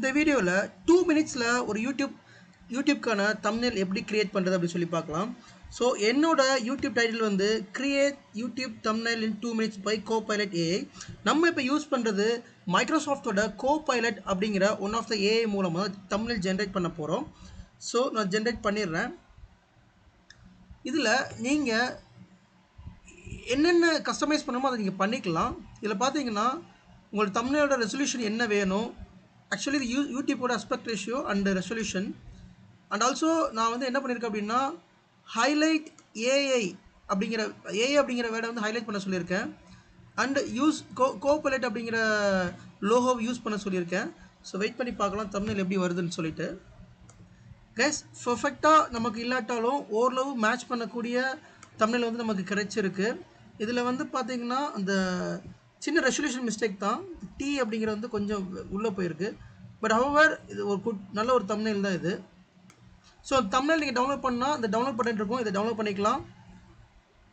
இந்த வீடியோவில் 2 மினிட்ஸில் ஒரு யூடியூப்க்கான தம்ப்நெயில் எப்படி கிரியேட் பண்ணுறது அப்படின்னு சொல்லி பார்க்கலாம். ஸோ என்னோட யூடியூப் டைட்டில் வந்து create YouTube thumbnail in 2 minutes by Copilot AI. நம்ம இப்போ யூஸ் பண்ணுறது மைக்ரோசாஃப்டோட கோபைலட் அப்படிங்கிற ஒன் ஆஃப் த ஏஐ மூலமாக தம்ப்நெயில் ஜென்ரேட் பண்ண போகிறோம். ஸோ நான் ஜென்ரேட் பண்ணிடுறேன். இதில் நீங்கள் என்னென்ன கஸ்டமைஸ் பண்ணணுமோ அதை நீங்கள் பண்ணிக்கலாம். இதில் பார்த்தீங்கன்னா உங்களோட தம்ப்நெயிலோட ரெசல்யூஷன் என்ன வேணும், ஆக்சுவலி இது யூடியூபோட aspect ratio and resolution. And also நான் வந்து என்ன பண்ணியிருக்கேன் அப்படின்னா ஹைலைட் ஏஐ அப்படிங்கிற வேர்டை வந்து ஹைலைட் பண்ண சொல்லியிருக்கேன். அண்ட் யூஸ் கோபைலட் அப்படிங்கிற லோகோவை யூஸ் பண்ண சொல்லியிருக்கேன். ஸோ வெயிட் பண்ணி பார்க்கலாம் தம்ப்நெயில் எப்படி வருதுன்னு சொல்லிட்டு. கைஸ், பர்ஃபெக்டாக நமக்கு இல்லாட்டாலும் ஓரளவு மேட்ச் பண்ணக்கூடிய தம்ப்நெயில் வந்து நமக்கு கிடைச்சிருக்கு. இதில் வந்து பார்த்தீங்கன்னா அந்த சின்ன ரெசல்யூஷன் மிஸ்டேக் தான், டி அப்படிங்கிறது வந்து கொஞ்சம் உள்ளே போயிருக்கு. பட் ஹவவர் இது ஒரு நல்ல ஒரு தம்ப்நெயில் தான் இது. ஸோ தம்ப்நெயில் நீங்கள் டவுன்லோட் பண்ணால் இந்த டவுன்லோட் பட்டன் இருக்கும், இதை டவுன்லோட் பண்ணிக்கலாம்.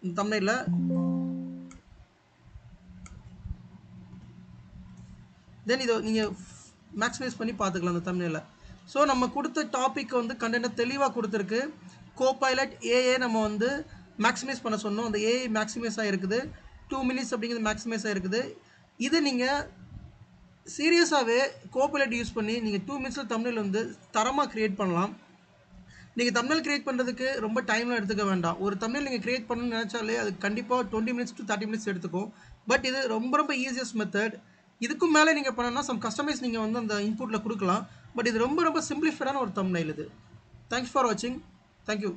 இந்த தம்ப்நெயிலில் தென் இதை நீங்கள் மேக்ஸிமைஸ் பண்ணி பார்த்துக்கலாம் அந்த தம்ப்நெயிலில். ஸோ நம்ம கொடுத்த டாபிக் வந்து கண்டென்ட்டை தெளிவாக கொடுத்துருக்கு. கோபைலட் ஏஏ நம்ம வந்து மேக்ஸிமைஸ் பண்ண சொன்னோம், அந்த ஏஐ மேக்ஸிமைஸ் ஆகிருக்குது. 2 மினிட்ஸ் அப்படிங்கிறது மேக்ஸிமைஸ் ஆகிருக்குது. இது நீங்கள் சீரியஸாகவே கோபைலட் யூஸ் பண்ணி நீங்கள் 2 மினிட்ஸில் தம்ப்நெயில் வந்து தரமாக க்ரியேட் பண்ணலாம். நீங்கள் தம்ப்நெயில் க்ரியேட் பண்ணுறதுக்கு ரொம்ப டைம்லாம் எடுத்துக்க வேண்டாம். ஒரு தம்ப்நெயில் நீங்கள் க்ரியேட் பண்ணணும்னு நினச்சாலே அது கண்டிப்பாக 20 மினிட்ஸ் to 30 மினிட்ஸ் எடுத்துக்கும். பட் இது ரொம்ப ஈஸியஸ்ட் மெத்தட். இதுக்கும் மேலே நீங்கள் பண்ணணும்னா சம் கஸ்டமைஸ் நீங்கள் வந்து அந்த இன்புட்டில் கொடுக்கலாம். பட் இது ரொம்ப சிம்பிளிஃபைடான ஒரு தம்ப்நெயில் இது. தேங்க்ஸ் ஃபார் வாட்சிங். தேங்க்யூ.